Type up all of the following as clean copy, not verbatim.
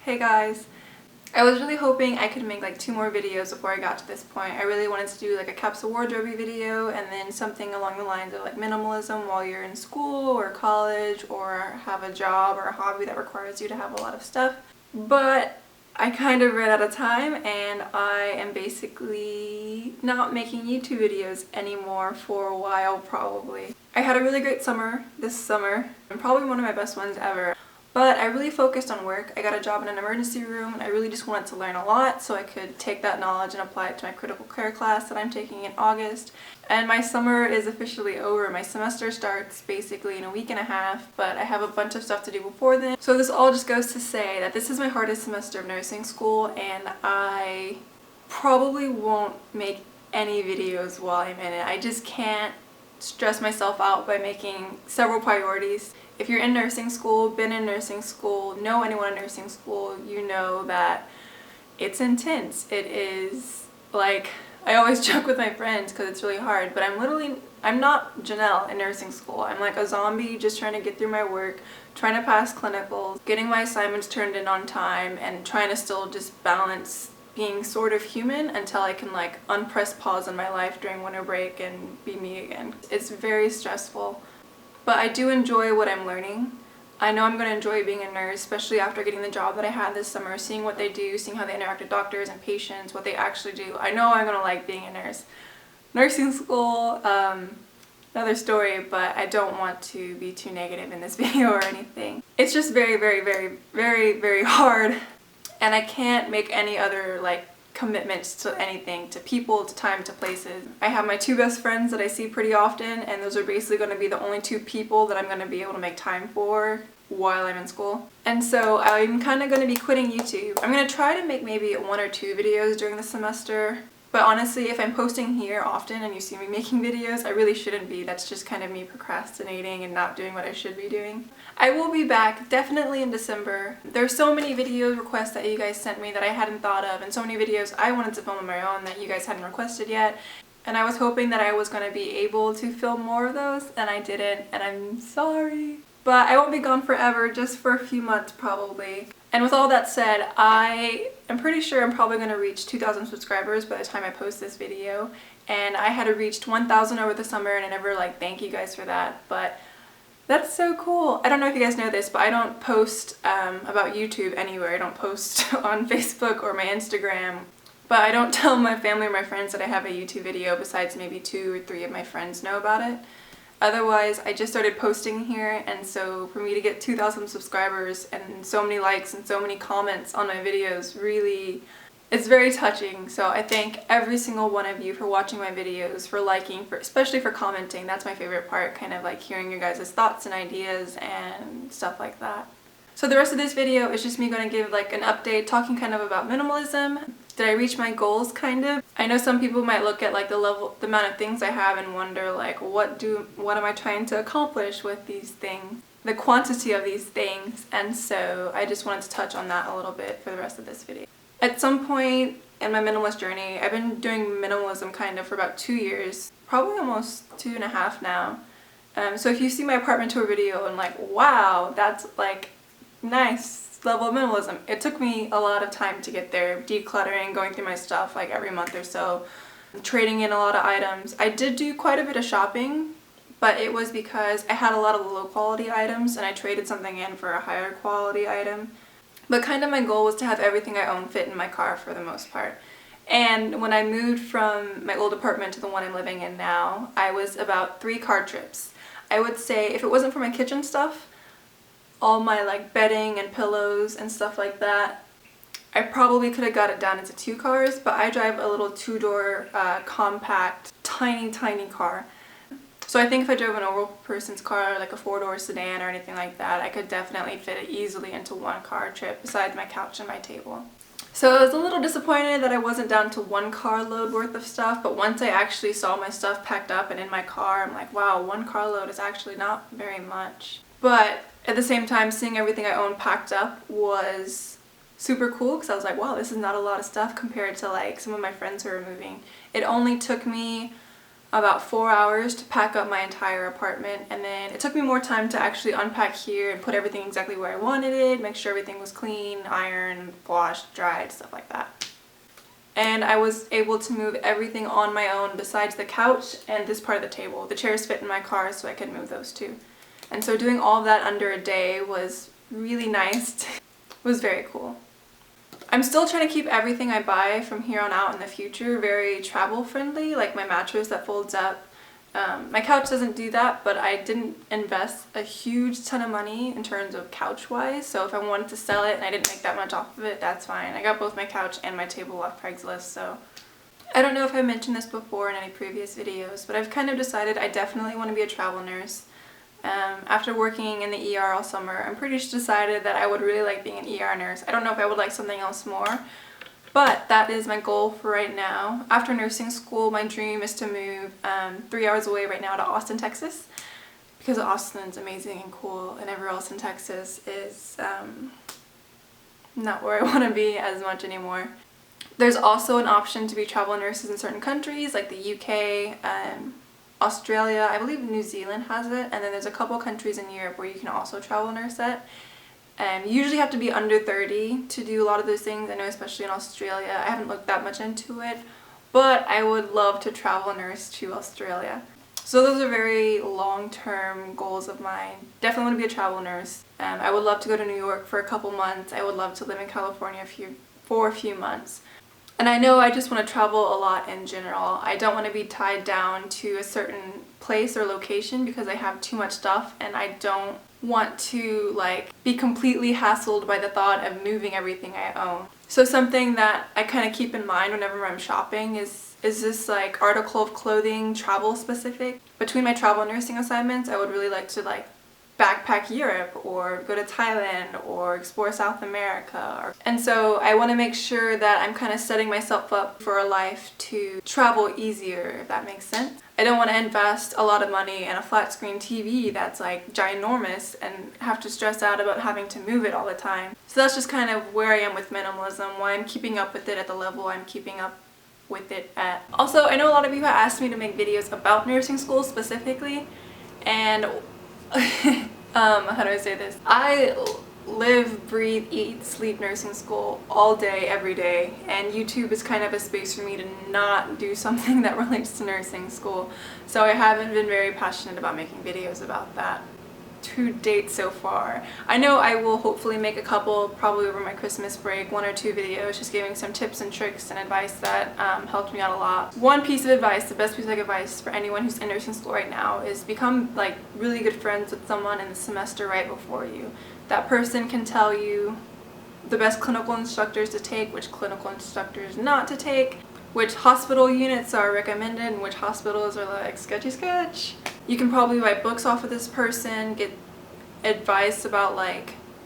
Hey guys! I was really hoping I could make like 2 more videos before I got to this point. I really wanted to do like a capsule wardrobe video and then something along the lines of like minimalism while you're in school or college or have a job or a hobby that requires you to have a lot of stuff. But I kind of ran out of time and I am basically not making YouTube videos anymore for a while probably. I had a really great summer this summer and probably one of my best ones ever. But I really focused on work. I got a job in an emergency room and I really just wanted to learn a lot so I could take that knowledge and apply it to my critical care class that I'm taking in August. And my summer is officially over. My semester starts basically in a week and a half, but I have a bunch of stuff to do before then. So this all just goes to say that this is my hardest semester of nursing school and I probably won't make any videos while I'm in it. I just can't stress myself out by making several priorities. If you're in nursing school, been in nursing school, know anyone in nursing school, you know that it's intense. It is like, I always joke with my friends because it's really hard, but I'm not Janelle in nursing school. I'm like a zombie just trying to get through my work, trying to pass clinicals, getting my assignments turned in on time, and trying to still just balance being sort of human until I can like unpress pause in my life during winter break and be me again. It's very stressful. But I do enjoy what I'm learning. I know I'm going to enjoy being a nurse, especially after getting the job that I had this summer, seeing what they do, seeing how they interact with doctors and patients, what they actually do. I know I'm going to like being a nurse. Nursing school, another story, but I don't want to be too negative in this video or anything. It's just very hard, and I can't make any other like commitments to anything, to people, to time, to places. I have my 2 best friends that I see pretty often, and those are basically going to be the only 2 people that I'm going to be able to make time for while I'm in school. And so I'm kind of going to be quitting YouTube. I'm going to try to make maybe 1 or 2 videos during the semester. But honestly, if I'm posting here often and you see me making videos, I really shouldn't be. That's just kind of me procrastinating and not doing what I should be doing. I will be back definitely in December. There's so many video requests that you guys sent me that I hadn't thought of, and so many videos I wanted to film on my own that you guys hadn't requested yet. And I was hoping that I was going to be able to film more of those, and I didn't, and I'm sorry. But I won't be gone forever, just for a few months probably. And with all that said, I am pretty sure I'm probably going to reach 2,000 subscribers by the time I post this video. And I had reached 1,000 over the summer, and I never like thank you guys for that, but that's so cool. I don't know if you guys know this, but I don't post about YouTube anywhere. I don't post on Facebook or my Instagram. But I don't tell my family or my friends that I have a YouTube video, besides maybe 2 or 3 of my friends know about it. Otherwise, I just started posting here, and so for me to get 2,000 subscribers and so many likes and so many comments on my videos, really, it's very touching. So I thank every single one of you for watching my videos, for liking, especially for commenting. That's my favorite part, kind of like hearing your guys' thoughts and ideas and stuff like that. So the rest of this video is just me going to give like an update, talking kind of about minimalism. Did I reach my goals, kind of? I know some people might look at like the amount of things I have and wonder like, what am I trying to accomplish with these things? The quantity of these things, and so I just wanted to touch on that a little bit for the rest of this video. At some point in my minimalist journey, I've been doing minimalism kind of for about 2 years, probably almost 2.5 now. So if you see my apartment tour video and like, wow, that's like nice level of minimalism. It took me a lot of time to get there, decluttering, going through my stuff like every month or so, trading in a lot of items. I did do quite a bit of shopping, but it was because I had a lot of low quality items and I traded something in for a higher quality item. But kind of my goal was to have everything I own fit in my car for the most part. And when I moved from my old apartment to the one I'm living in now, I was about 3 car trips. I would say if it wasn't for my kitchen stuff, all my like bedding and pillows and stuff like that, I probably could have got it down into 2 cars, but I drive a little 2-door compact tiny car. So I think if I drove an old person's car, like a 4-door sedan or anything like that, I could definitely fit it easily into 1 car trip besides my couch and my table. So I was a little disappointed that I wasn't down to 1 carload worth of stuff, but once I actually saw my stuff packed up and in my car, I'm like, wow, 1 carload is actually not very much. But at the same time, seeing everything I own packed up was super cool because I was like, wow, this is not a lot of stuff compared to like some of my friends who are moving. It only took me about 4 hours to pack up my entire apartment, and then it took me more time to actually unpack here and put everything exactly where I wanted it, make sure everything was clean, ironed, washed, dried, stuff like that. And I was able to move everything on my own besides the couch and this part of the table. The chairs fit in my car, so I could move those too. And so doing all of that under a day was really nice. It was very cool. I'm still trying to keep everything I buy from here on out in the future very travel friendly, like my mattress that folds up. My couch doesn't do that, but I didn't invest a huge ton of money in terms of couch wise, so if I wanted to sell it and I didn't make that much off of it, that's fine. I got both my couch and my table off Craigslist, so I don't know if I mentioned this before in any previous videos, but I've kind of decided I definitely want to be a travel nurse. After working in the ER all summer, I'm pretty sure decided that I would really like being an ER nurse. I don't know if I would like something else more, but that is my goal for right now. After nursing school, my dream is to move 3 hours away right now to Austin, Texas, because Austin's amazing and cool, and everywhere else in Texas is not where I want to be as much anymore. There's also an option to be travel nurses in certain countries like the UK, Australia, I believe New Zealand has it, and then there's a couple countries in Europe where you can also travel nurse at. You usually have to be under 30 to do a lot of those things. I know especially in Australia. I haven't looked that much into it, but I would love to travel nurse to Australia. So those are very long-term goals of mine. Definitely want to be a travel nurse. I would love to go to New York for a couple months. I would love to live in California for a few months. And I know I just want to travel a lot in general. I don't want to be tied down to a certain place or location because I have too much stuff, and I don't want to be completely hassled by the thought of moving everything I own. So something that I kind of keep in mind whenever I'm shopping is this article of clothing travel specific? Between my travel nursing assignments, I would really like to backpack Europe or go to Thailand or explore South America. And so I want to make sure that I'm kind of setting myself up for a life to travel easier, if that makes sense. I don't want to invest a lot of money in a flat screen TV that's ginormous and have to stress out about having to move it all the time. So that's just kind of where I am with minimalism, why I'm keeping up with it at the level I'm keeping up with it at. Also, I know a lot of you have asked me to make videos about nursing school specifically, and how do I say this? I live, breathe, eat, sleep nursing school all day, every day, and YouTube is kind of a space for me to not do something that relates to nursing school. So I haven't been very passionate about making videos about that to date so far. I know I will hopefully make a couple probably over my Christmas break, 1 or 2 videos just giving some tips and tricks and advice that helped me out a lot. One piece of advice, the best piece of advice for anyone who's in nursing school right now is become really good friends with someone in the semester right before you. That person can tell you the best clinical instructors to take, which clinical instructors not to take, which hospital units are recommended and which hospitals are sketchy. You can probably buy books off of this person, get advice about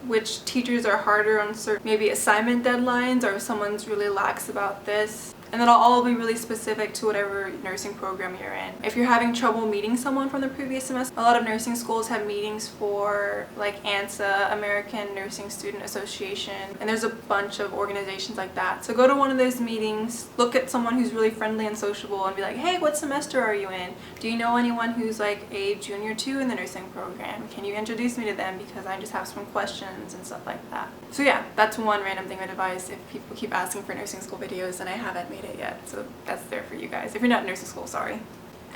which teachers are harder on certain maybe assignment deadlines, or if someone's really lax about this. And that'll all be really specific to whatever nursing program you're in. If you're having trouble meeting someone from the previous semester, a lot of nursing schools have meetings for ANSA, American Nursing Student Association, and there's a bunch of organizations like that. So go to one of those meetings, look at someone who's really friendly and sociable and be like, hey, what semester are you in? Do you know anyone who's a junior 2 in the nursing program? Can you introduce me to them because I just have some questions and stuff like that. So yeah, that's one random thing of advice if people keep asking for nursing school videos and I haven't made it yet, so that's there for you guys if you're not in nursing school, sorry.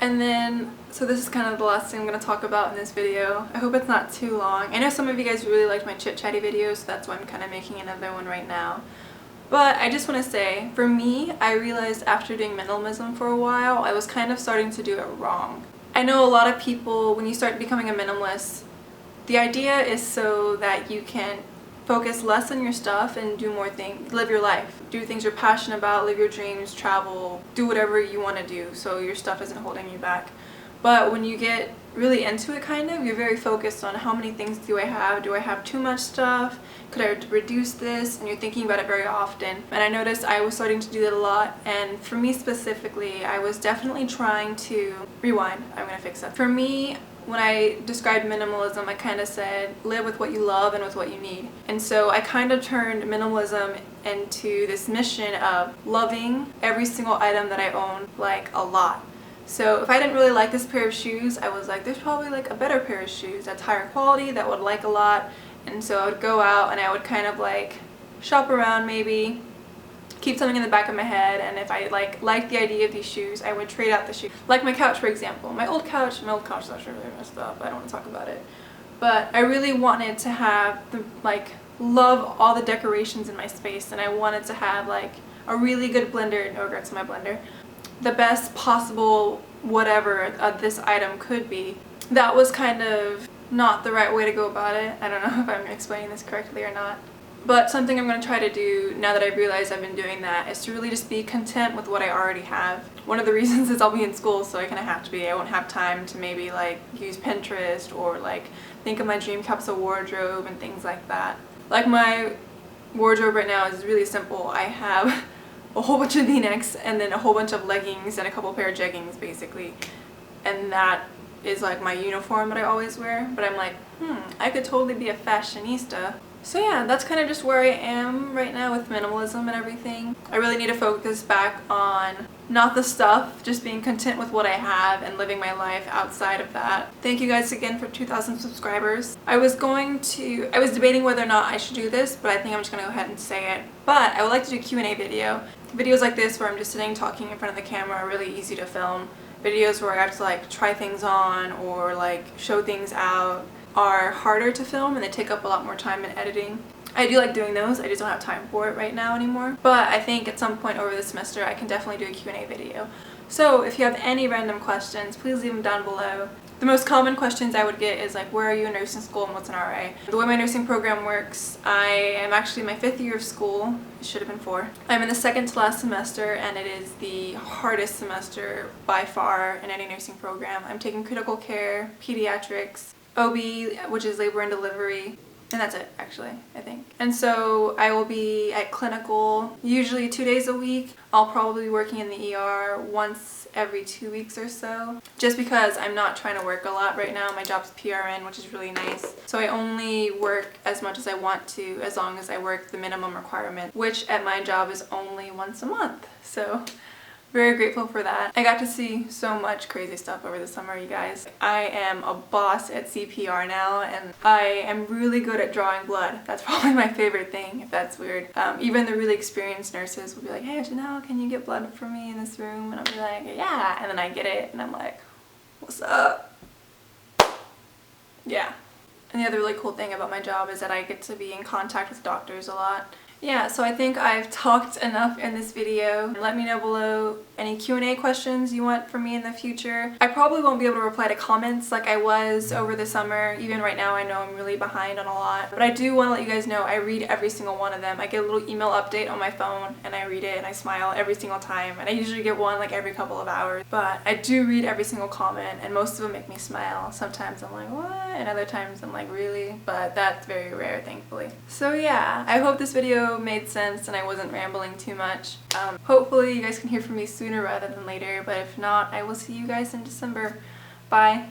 And then, so this is kind of the last thing I'm going to talk about in this video. I hope it's not too long. I know some of you guys really liked my chit-chatty videos, so that's why I'm kind of making another one right now. But I just want to say, for me, I realized after doing minimalism for a while, I was kind of starting to do it wrong. I know a lot of people, when you start becoming a minimalist, the idea is so that you can focus less on your stuff and do more things, live your life, do things you're passionate about, live your dreams, travel, do whatever you want to do so your stuff isn't holding you back. But when you get really into it you're very focused on how many things do I have? Do I have too much stuff? Could I reduce this? And you're thinking about it very often. And I noticed I was starting to do that a lot, and for me specifically, I was definitely trying to rewind. I'm gonna fix that. For me, when I described minimalism, I kind of said live with what you love and with what you need. And so I kind of turned minimalism into this mission of loving every single item that I own a lot. So if I didn't really like this pair of shoes, I was like, there's probably like a better pair of shoes that's higher quality that I would like a lot. And so I would go out and I would kind of like shop around, maybe keep something in the back of my head, and if I liked the idea of these shoes, I would trade out the shoes. Like my couch, for example. My old couch is actually really messed up. I don't want to talk about it. But I really wanted to have love all the decorations in my space, and I wanted to have like a really good blender, no regrets to my blender, the best possible whatever this item could be. That was kind of not the right way to go about it. I don't know if I'm explaining this correctly or not. But something I'm going to try to do now that I've realized I've been doing that is to really just be content with what I already have. One of the reasons is I'll be in school, so I kind of have to be. I won't have time to maybe like use Pinterest or like think of my dream capsule wardrobe and things like that. Like my wardrobe right now is really simple. I have a whole bunch of V-necks and then a whole bunch of leggings and a couple pair of jeggings basically. And that is like my uniform that I always wear. But I'm like, I could totally be a fashionista. So yeah, that's kind of just where I am right now with minimalism and everything. I really need to focus back on not the stuff, just being content with what I have and living my life outside of that. Thank you guys again for 2,000 subscribers. I was debating whether or not I should do this, but I think I'm just gonna go ahead and say it. But I would like to do a Q&A video. Videos like this where I'm just sitting talking in front of the camera are really easy to film. Videos where I have to like try things on or like show things out are harder to film, and they take up a lot more time in editing. I do like doing those, I just don't have time for it right now anymore. But I think at some point over the semester I can definitely do a Q&A video. So if you have any random questions, please leave them down below. The most common questions I would get is like, where are you in nursing school and what's an RA? The way my nursing program works, I am actually in my 5th year of school. It should have been 4. I'm in the 2nd to last semester, and it is the hardest semester by far in any nursing program. I'm taking critical care, pediatrics, OB, which is labor and delivery, and that's it actually, I think. And so I will be at clinical usually 2 days a week. I'll probably be working in the ER once every 2 weeks or so, just because I'm not trying to work a lot right now. My job's PRN, which is really nice. So I only work as much as I want to, as long as I work the minimum requirement, which at my job is only once a month. So very grateful for that. I got to see so much crazy stuff over the summer, you guys. I am a boss at CPR now, and I am really good at drawing blood. That's probably my favorite thing, if that's weird. Even the really experienced nurses will be like, hey Janelle, can you get blood for me in this room? And I'll be like, yeah, and then I get it, and I'm like, what's up? Yeah. And the other really cool thing about my job is that I get to be in contact with doctors a lot. Yeah, so I think I've talked enough in this video. Let me know below any Q&A questions you want from me in the future. I probably won't be able to reply to comments like I was over the summer. Even right now I know I'm really behind on a lot. But I do want to let you guys know I read every single one of them. I get a little email update on my phone and I read it and I smile every single time. And I usually get one like every couple of hours. But I do read every single comment and most of them make me smile. Sometimes I'm like, what? And other times I'm like, really? But that's very rare, thankfully. So yeah, I hope this video made sense and I wasn't rambling too much. Hopefully you guys can hear from me sooner rather than later, but if not, I will see you guys in December. Bye!